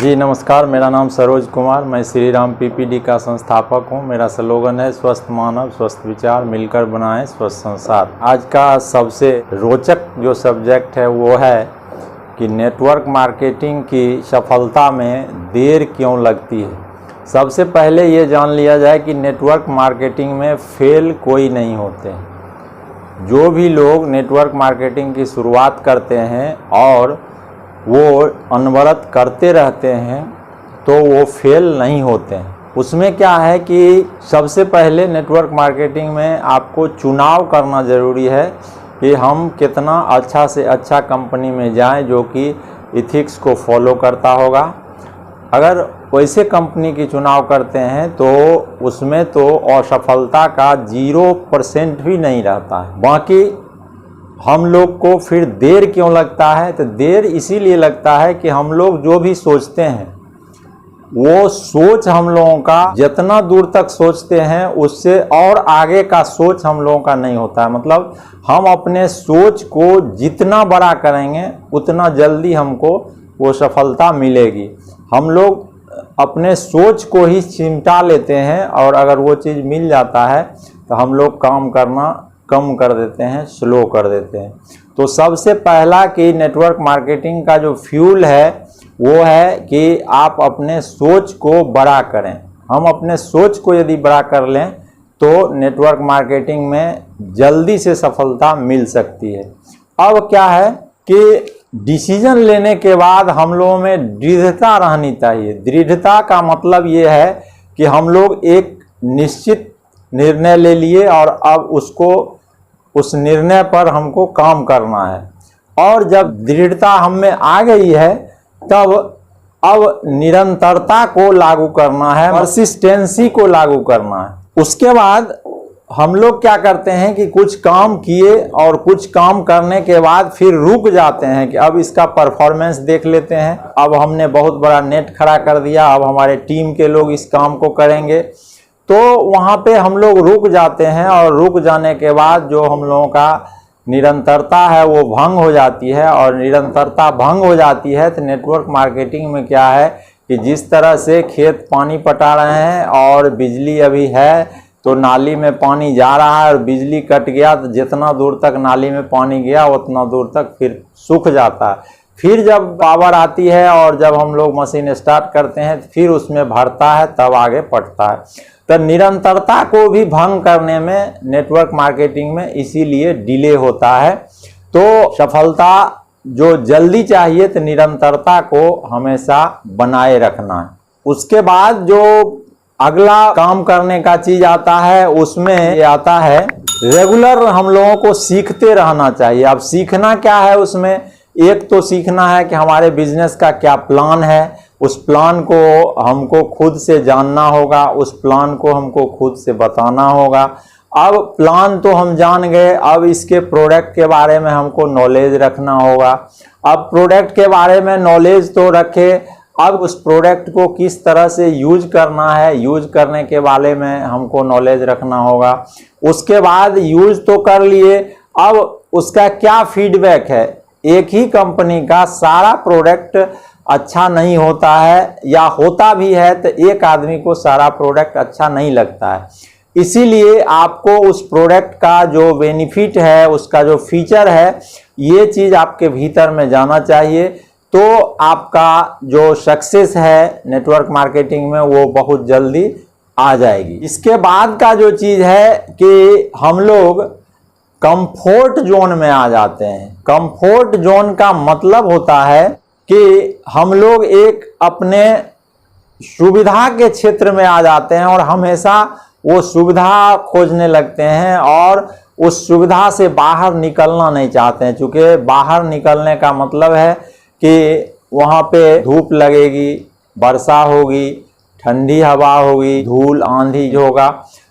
जी नमस्कार, मेरा नाम सरोज कुमार, मैं श्री राम पीपीडी का संस्थापक हूं। मेरा स्लोगन है स्वस्थ मानव स्वस्थ विचार, मिलकर बनाएं स्वस्थ संसार। आज का सबसे रोचक जो सब्जेक्ट है वो है कि नेटवर्क मार्केटिंग की सफलता में देर क्यों लगती है। सबसे पहले ये जान लिया जाए कि नेटवर्क मार्केटिंग में फेल कोई नहीं होते। जो भी लोग नेटवर्क मार्केटिंग की शुरुआत करते हैं और वो अनवरत करते रहते हैं तो वो फेल नहीं होते हैं। उसमें क्या है कि सबसे पहले नेटवर्क मार्केटिंग में आपको चुनाव करना ज़रूरी है कि हम कितना अच्छा से अच्छा कंपनी में जाएं जो कि इथिक्स को फॉलो करता होगा। अगर वैसे कंपनी की चुनाव करते हैं तो उसमें तो असफलता का 0% भी नहीं रहता है। बाकी हम लोग को फिर देर क्यों लगता है, तो देर इसीलिए लगता है कि हम लोग जो भी सोचते हैं वो सोच हम लोगों का जितना दूर तक सोचते हैं उससे और आगे का सोच हम लोगों का नहीं होता है। मतलब हम अपने सोच को जितना बड़ा करेंगे उतना जल्दी हमको वो सफलता मिलेगी। हम लोग अपने सोच को ही चिमटा लेते हैं और अगर वो चीज़ मिल जाता है तो हम लोग काम करना कम कर देते हैं, स्लो कर देते हैं। तो सबसे पहला कि नेटवर्क मार्केटिंग का जो फ्यूल है वो है कि आप अपने सोच को बड़ा करें। हम अपने सोच को यदि बड़ा कर लें तो नेटवर्क मार्केटिंग में जल्दी से सफलता मिल सकती है। अब क्या है कि डिसीजन लेने के बाद हम लोगों में दृढ़ता रहनी चाहिए। दृढ़ता का मतलब ये है कि हम लोग एक निश्चित निर्णय ले लिए और अब उस निर्णय पर हमको काम करना है। और जब दृढ़ता हम में आ गई है तब अब निरंतरता को लागू करना है, परसिस्टेंसी को लागू करना है। उसके बाद हम लोग क्या करते हैं कि कुछ काम किए और कुछ काम करने के बाद फिर रुक जाते हैं कि अब इसका परफॉर्मेंस देख लेते हैं। अब हमने बहुत बड़ा नेट खड़ा कर दिया, अब हमारे टीम के लोग इस काम को करेंगे। तो वहाँ पे हम लोग रुक जाते हैं और रुक जाने के बाद जो हम लोगों का निरंतरता है वो भंग हो जाती है। और निरंतरता भंग हो जाती है तो नेटवर्क मार्केटिंग में क्या है कि जिस तरह से खेत पानी पटा रहे हैं और बिजली अभी है तो नाली में पानी जा रहा है और बिजली कट गया तो जितना दूर तक नाली में पानी गया उतना दूर तक फिर सूख जाता है। फिर जब पावर आती है और जब हम लोग मशीन स्टार्ट करते हैं तो फिर उसमें भरता है, तब आगे पटता है। तो निरंतरता को भी भंग करने में नेटवर्क मार्केटिंग में इसीलिए डिले होता है। तो सफलता जो जल्दी चाहिए तो निरंतरता को हमेशा बनाए रखना है। उसके बाद जो अगला काम करने का चीज आता है उसमें ये आता है रेगुलर हम लोगों को सीखते रहना चाहिए। अब सीखना क्या है उसमें, एक तो सीखना है कि हमारे बिजनेस का क्या प्लान है, उस प्लान को हमको खुद से जानना होगा, उस प्लान को हमको खुद से बताना होगा। अब प्लान तो हम जान गए, अब इसके प्रोडक्ट के बारे में हमको नॉलेज रखना होगा। अब प्रोडक्ट के बारे में नॉलेज तो रखे, अब उस प्रोडक्ट को किस तरह से यूज करना है, यूज करने के बारे में हमको नॉलेज रखना होगा। उसके बाद यूज तो कर लिए, अब उसका क्या फीडबैक है। एक ही कंपनी का सारा प्रोडक्ट अच्छा नहीं होता है, या होता भी है तो एक आदमी को सारा प्रोडक्ट अच्छा नहीं लगता है। इसीलिए आपको उस प्रोडक्ट का जो बेनिफिट है, उसका जो फीचर है, ये चीज़ आपके भीतर में जाना चाहिए। तो आपका जो सक्सेस है नेटवर्क मार्केटिंग में वो बहुत जल्दी आ जाएगी। इसके बाद का जो चीज़ है कि हम लोग कंफर्ट जोन में आ जाते हैं। कंफर्ट जोन का मतलब होता है कि हम लोग एक अपने सुविधा के क्षेत्र में आ जाते हैं और हमेशा वो सुविधा खोजने लगते हैं और उस सुविधा से बाहर निकलना नहीं चाहते हैं। क्योंकि बाहर निकलने का मतलब है कि वहाँ पे धूप लगेगी, वर्षा होगी, ठंडी हवा होगी, धूल आंधी होगा।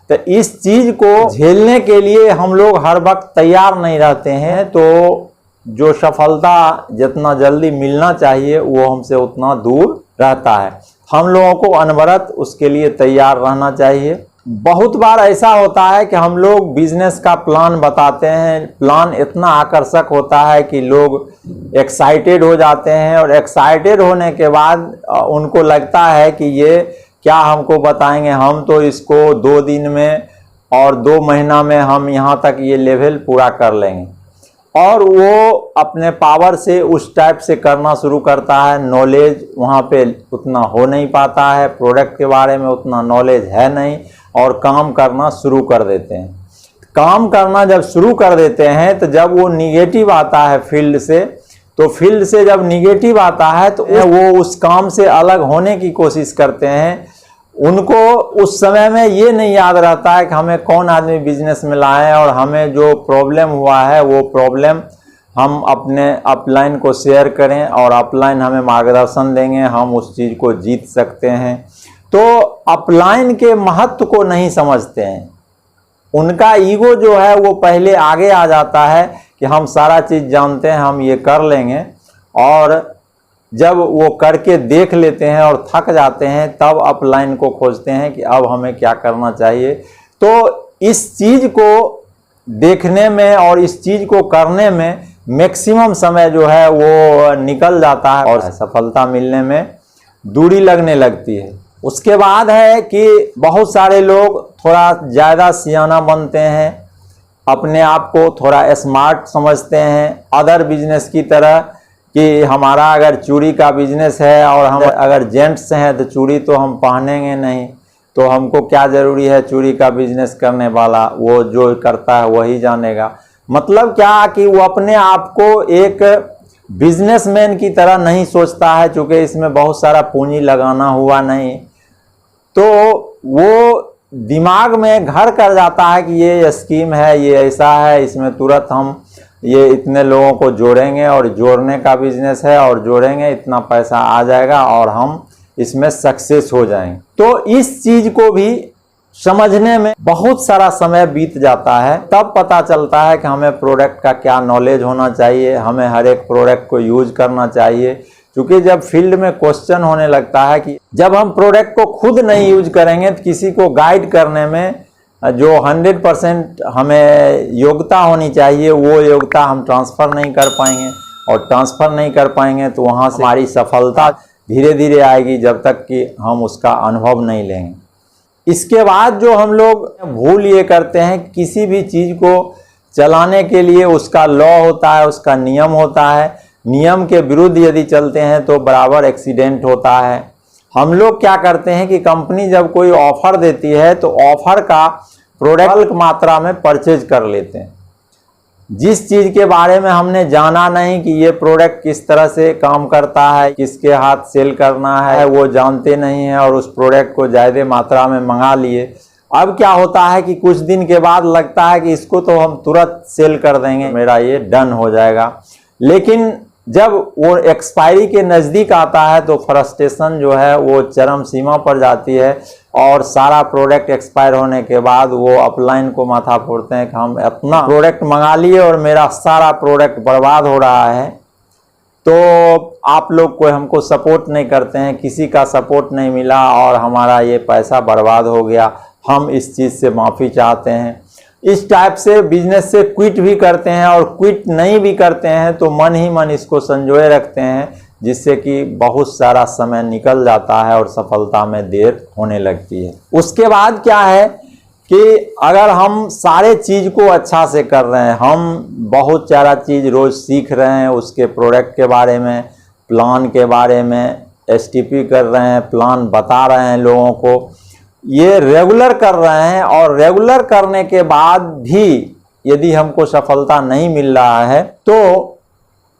तो इस चीज को झेलने के लिए हम लोग हर वक्त तैयार नहीं रहते हैं। तो जो सफलता जितना जल्दी मिलना चाहिए वो हमसे उतना दूर रहता है। हम लोगों को अनवरत उसके लिए तैयार रहना चाहिए। बहुत बार ऐसा होता है कि हम लोग बिजनेस का प्लान बताते हैं, प्लान इतना आकर्षक होता है कि लोग एक्साइटेड हो जाते हैं, और एक्साइटेड होने के बाद उनको लगता है कि ये क्या हमको बताएंगे, हम तो इसको 2 दिन में और 2 महीना में हम यहाँ तक ये लेवल पूरा कर लेंगे, और वो अपने पावर से उस टाइप से करना शुरू करता है। नॉलेज वहाँ पे उतना हो नहीं पाता है, प्रोडक्ट के बारे में उतना नॉलेज है नहीं, और काम करना शुरू कर देते हैं। काम करना जब शुरू कर देते हैं तो जब वो निगेटिव आता है फील्ड से, तो फील्ड से जब निगेटिव आता है तो वो उस काम से अलग होने की कोशिश करते हैं। उनको उस समय में ये नहीं याद रहता है कि हमें कौन आदमी बिजनेस में लाए, और हमें जो प्रॉब्लम हुआ है वो प्रॉब्लम हम अपने अपलाइन को शेयर करें, और अपलाइन हमें मार्गदर्शन देंगे, हम उस चीज़ को जीत सकते हैं। तो अपलाइन के महत्व को नहीं समझते हैं, उनका ईगो जो है वो पहले आगे आ जाता है कि हम सारा चीज़ जानते हैं, हम ये कर लेंगे, और जब वो करके देख लेते हैं और थक जाते हैं तब अपलाइन को खोजते हैं कि अब हमें क्या करना चाहिए। तो इस चीज़ को देखने में और इस चीज़ को करने में मैक्सिमम समय जो है वो निकल जाता है, और सफलता मिलने में दूरी लगने लगती है। उसके बाद है कि बहुत सारे लोग थोड़ा ज़्यादा सियाना बनते हैं, अपने आप को थोड़ा स्मार्ट समझते हैं, अदर बिजनेस की तरह, कि हमारा अगर चूड़ी का बिजनेस है और हम अगर जेंट्स हैं तो चूड़ी तो हम पहनेंगे नहीं, तो हमको क्या ज़रूरी है चूड़ी का बिजनेस करने वाला, वो जो करता है वही जानेगा। मतलब क्या कि वो अपने आप को एक बिजनेसमैन की तरह नहीं सोचता है, चूँकि इसमें बहुत सारा पूंजी लगाना हुआ नहीं, तो वो दिमाग में घर कर जाता है कि ये स्कीम है, ये ऐसा है, इसमें तुरंत हम ये इतने लोगों को जोड़ेंगे, और जोड़ने का बिजनेस है, और जोड़ेंगे इतना पैसा आ जाएगा और हम इसमें सक्सेस हो जाएंगे। तो इस चीज़ को भी समझने में बहुत सारा समय बीत जाता है, तब पता चलता है कि हमें प्रोडक्ट का क्या नॉलेज होना चाहिए, हमें हर एक प्रोडक्ट को यूज करना चाहिए। क्योंकि जब फील्ड में क्वेश्चन होने लगता है कि जब हम प्रोडक्ट को खुद नहीं यूज करेंगे तो किसी को गाइड करने में जो 100% हमें योग्यता होनी चाहिए, वो योग्यता हम ट्रांसफ़र नहीं कर पाएंगे, और ट्रांसफ़र नहीं कर पाएंगे तो वहाँ से हमारी सफलता धीरे धीरे आएगी, जब तक कि हम उसका अनुभव नहीं लेंगे। इसके बाद जो हम लोग भूल ये करते हैं, किसी भी चीज़ को चलाने के लिए उसका लॉ होता है, उसका नियम होता है, नियम के विरुद्ध यदि चलते हैं तो बराबर एक्सीडेंट होता है। हम लोग क्या करते हैं कि कंपनी जब कोई ऑफर देती है तो ऑफर का प्रोडक्ट मात्रा में परचेज कर लेते हैं। जिस चीज़ के बारे में हमने जाना नहीं कि ये प्रोडक्ट किस तरह से काम करता है, किसके हाथ सेल करना है, वो जानते नहीं हैं, और उस प्रोडक्ट को ज़्यादा मात्रा में मंगा लिए। अब क्या होता है कि कुछ दिन के बाद लगता है कि इसको तो हम तुरंत सेल कर देंगे, मेरा ये डन हो जाएगा, लेकिन जब वो एक्सपायरी के नज़दीक आता है तो फ्रस्ट्रेशन जो है वो चरम सीमा पर जाती है, और सारा प्रोडक्ट एक्सपायर होने के बाद वो अपलाइन को माथा फोड़ते हैं कि हम अपना प्रोडक्ट मंगा लिए और मेरा सारा प्रोडक्ट बर्बाद हो रहा है। तो आप लोग कोई हमको सपोर्ट नहीं करते हैं, किसी का सपोर्ट नहीं मिला और हमारा ये पैसा बर्बाद हो गया, हम इस चीज़ से माफ़ी चाहते हैं। इस टाइप से बिजनेस से क्विट भी करते हैं, और क्विट नहीं भी करते हैं तो मन ही मन इसको संजोए रखते हैं, जिससे कि बहुत सारा समय निकल जाता है और सफलता में देर होने लगती है। उसके बाद क्या है कि अगर हम सारे चीज़ को अच्छा से कर रहे हैं, हम बहुत सारा चीज़ रोज़ सीख रहे हैं, उसके प्रोडक्ट के बारे में, प्लान के बारे में एसटीपी कर रहे हैं, प्लान बता रहे हैं लोगों को, ये रेगुलर कर रहे हैं, और रेगुलर करने के बाद भी यदि हमको सफलता नहीं मिल रहा है तो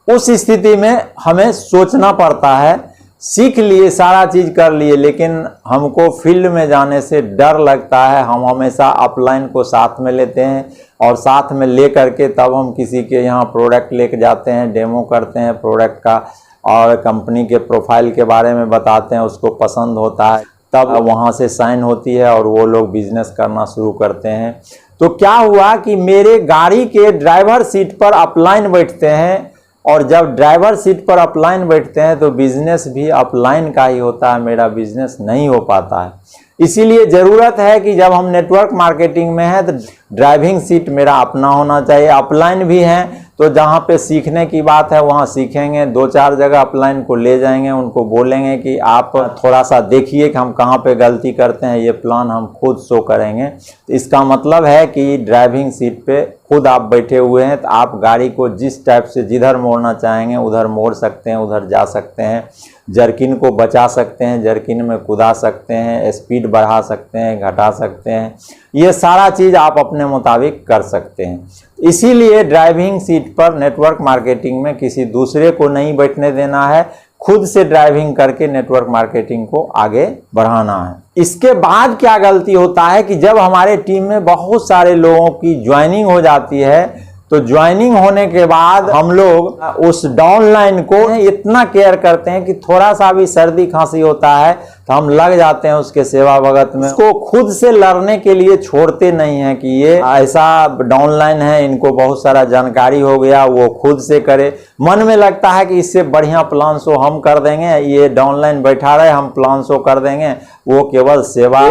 उस स्थिति में हमें सोचना पड़ता है। सीख लिए, सारा चीज़ कर लिए, लेकिन हमको फील्ड में जाने से डर लगता है। हम हमेशा अपलाइन को साथ में लेते हैं, और साथ में ले करके तब हम किसी के यहाँ प्रोडक्ट लेके जाते हैं, डेमो करते हैं प्रोडक्ट का, और कंपनी के प्रोफाइल के बारे में बताते हैं, उसको पसंद होता है, तब वहाँ से साइन होती है और वो लोग बिजनेस करना शुरू करते हैं। तो क्या हुआ कि मेरे गाड़ी के ड्राइवर सीट पर अपलाइन बैठते हैं, और जब ड्राइवर सीट पर अपलाइन बैठते हैं तो बिजनेस भी अपलाइन का ही होता है, मेरा बिजनेस नहीं हो पाता है। इसीलिए ज़रूरत है कि जब हम नेटवर्क मार्केटिंग में हैं तो ड्राइविंग सीट मेरा अपना होना चाहिए। अपलाइन भी हैं तो जहाँ पे सीखने की बात है वहाँ सीखेंगे, 2-4 जगह अपलाइन को ले जाएंगे, उनको बोलेंगे कि आप थोड़ा सा देखिए कि हम कहाँ पे गलती करते हैं, ये प्लान हम खुद शो करेंगे। तो इसका मतलब है कि ड्राइविंग सीट पे खुद आप बैठे हुए हैं तो आप गाड़ी को जिस टाइप से जिधर मोड़ना चाहेंगे उधर मोड़ सकते हैं, उधर जा सकते हैं, जर्किन को बचा सकते हैं, जर्किन में कूदा सकते हैं, स्पीड बढ़ा सकते हैं, घटा सकते हैं, ये सारा चीज़ आप अपने मुताबिक कर सकते हैं। इसीलिए ड्राइविंग सीट पर नेटवर्क मार्केटिंग में किसी दूसरे को नहीं बैठने देना है, खुद से ड्राइविंग करके नेटवर्क मार्केटिंग को आगे बढ़ाना है। इसके बाद क्या गलती होता है कि जब हमारे टीम में बहुत सारे लोगों की ज्वाइनिंग हो जाती है तो ज्वाइनिंग होने के बाद हम लोग उस डाउनलाइन को इतना केयर करते हैं कि थोड़ा सा भी सर्दी खांसी होता है तो हम लग जाते हैं उसके सेवा भगत में। उसको खुद से लड़ने के लिए छोड़ते नहीं हैं कि ये ऐसा डाउनलाइन है, इनको बहुत सारा जानकारी हो गया, वो खुद से करे। मन में लगता है कि इससे बढ़िया प्लान शो हम कर देंगे, ये डाउनलाइन बैठा रहे हम प्लान शो कर देंगे, वो केवल सेवा।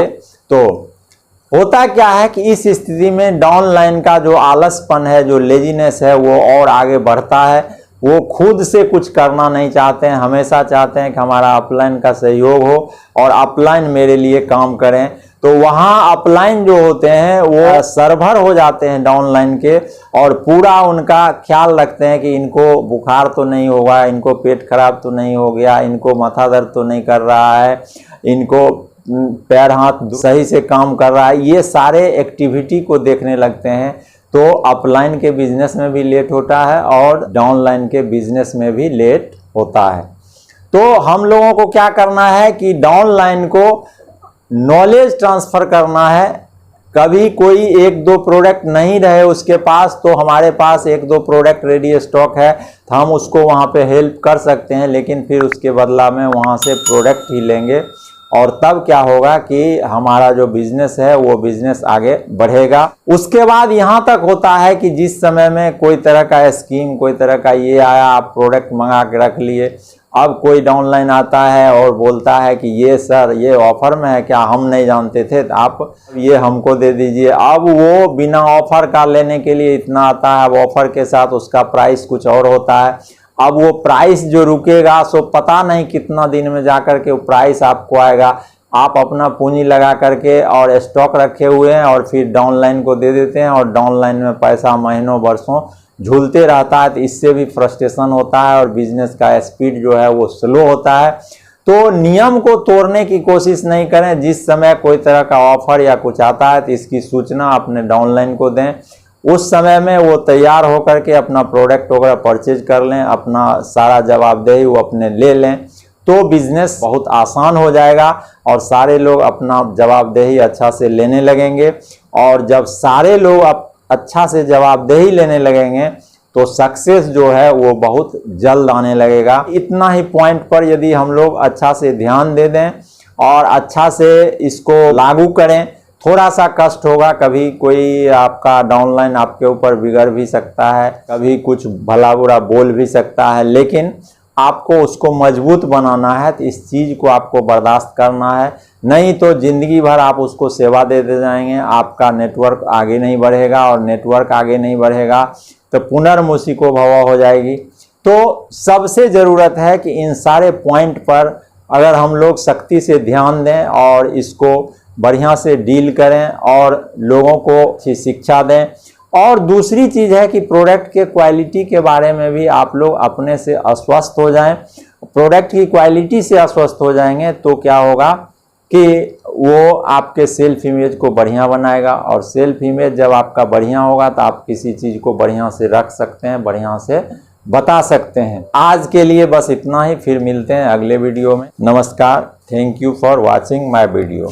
तो होता क्या है कि इस स्थिति में डाउनलाइन का जो आलसपन है, जो लेजीनेस है, वो और आगे बढ़ता है। वो खुद से कुछ करना नहीं चाहते हैं, हमेशा चाहते हैं कि हमारा अपलाइन का सहयोग हो और अपलाइन मेरे लिए काम करें। तो वहाँ अपलाइन जो होते हैं वो सर्वर हो जाते हैं डाउनलाइन के और पूरा उनका ख्याल रखते हैं कि इनको बुखार तो नहीं होगा, इनको पेट खराब तो नहीं हो गया, इनको माथा दर्द तो नहीं कर रहा है, इनको पैर हाथ सही से काम कर रहा है। ये सारे एक्टिविटी को देखने लगते हैं तो अपलाइन के बिजनेस में भी लेट होता है और डाउनलाइन के बिजनेस में भी लेट होता है। तो हम लोगों को क्या करना है कि डाउनलाइन को नॉलेज ट्रांसफ़र करना है। कभी कोई 1-2 प्रोडक्ट नहीं रहे उसके पास तो हमारे पास 1-2 प्रोडक्ट रेडी स्टॉक है तो हम उसको वहाँ पे हेल्प कर सकते हैं, लेकिन फिर उसके बदला में वहाँ से प्रोडक्ट ही लेंगे और तब क्या होगा कि हमारा जो बिजनेस है वो बिजनेस आगे बढ़ेगा। उसके बाद यहाँ तक होता है कि जिस समय में कोई तरह का स्कीम, कोई तरह का ये आया, आप प्रोडक्ट मंगा के रख लिए, अब कोई डाउनलाइन आता है और बोलता है कि ये सर ये ऑफर में है क्या, हम नहीं जानते थे, तो आप ये हमको दे दीजिए। अब वो बिना ऑफर का लेने के लिए इतना आता है, अब ऑफर के साथ उसका प्राइस कुछ और होता है। अब वो प्राइस जो रुकेगा सो पता नहीं कितना दिन में जाकर के वो प्राइस आपको आएगा। आप अपना पूंजी लगा करके और स्टॉक रखे हुए हैं और फिर डाउनलाइन को दे देते हैं और डाउनलाइन में पैसा महीनों वर्षों झूलते रहता है, तो इससे भी फ्रस्ट्रेशन होता है और बिजनेस का स्पीड जो है वो स्लो होता है। तो नियम को तोड़ने की कोशिश नहीं करें। जिस समय कोई तरह का ऑफर या कुछ आता है तो इसकी सूचना अपने डाउनलाइन को दें, उस समय में वो तैयार होकर के अपना प्रोडक्ट वगैरह परचेज कर लें, अपना सारा जवाबदेही वो अपने ले लें, तो बिजनेस बहुत आसान हो जाएगा और सारे लोग अपना जवाबदेही अच्छा से लेने लगेंगे। और जब सारे लोग अच्छा से जवाबदेही लेने लगेंगे तो सक्सेस जो है वो बहुत जल्द आने लगेगा। इतना ही पॉइंट पर यदि हम लोग अच्छा से ध्यान दे दें और अच्छा से इसको लागू करें, थोड़ा सा कष्ट होगा, कभी कोई आपका डाउनलाइन आपके ऊपर बिगड़ भी सकता है, कभी कुछ भला बुरा बोल भी सकता है, लेकिन आपको उसको मजबूत बनाना है तो इस चीज़ को आपको बर्दाश्त करना है। नहीं तो ज़िंदगी भर आप उसको सेवा दे जाएंगे, आपका नेटवर्क आगे नहीं बढ़ेगा और नेटवर्क आगे नहीं बढ़ेगा तो पुनर्मुसीको भव हो जाएगी। तो सबसे ज़रूरत है कि इन सारे पॉइंट पर अगर हम लोग सख्ती से ध्यान दें और इसको बढ़िया से डील करें और लोगों को अच्छी शिक्षा दें। और दूसरी चीज़ है कि प्रोडक्ट के क्वालिटी के बारे में भी आप लोग अपने से आश्वस्त हो जाएं। प्रोडक्ट की क्वालिटी से आश्वस्त हो जाएंगे तो क्या होगा कि वो आपके सेल्फ इमेज को बढ़िया बनाएगा और सेल्फ इमेज जब आपका बढ़िया होगा तो आप किसी चीज़ को बढ़िया से रख सकते हैं, बढ़िया से बता सकते हैं। आज के लिए बस इतना ही, फिर मिलते हैं अगले वीडियो में। नमस्कार, thank you for watching my video.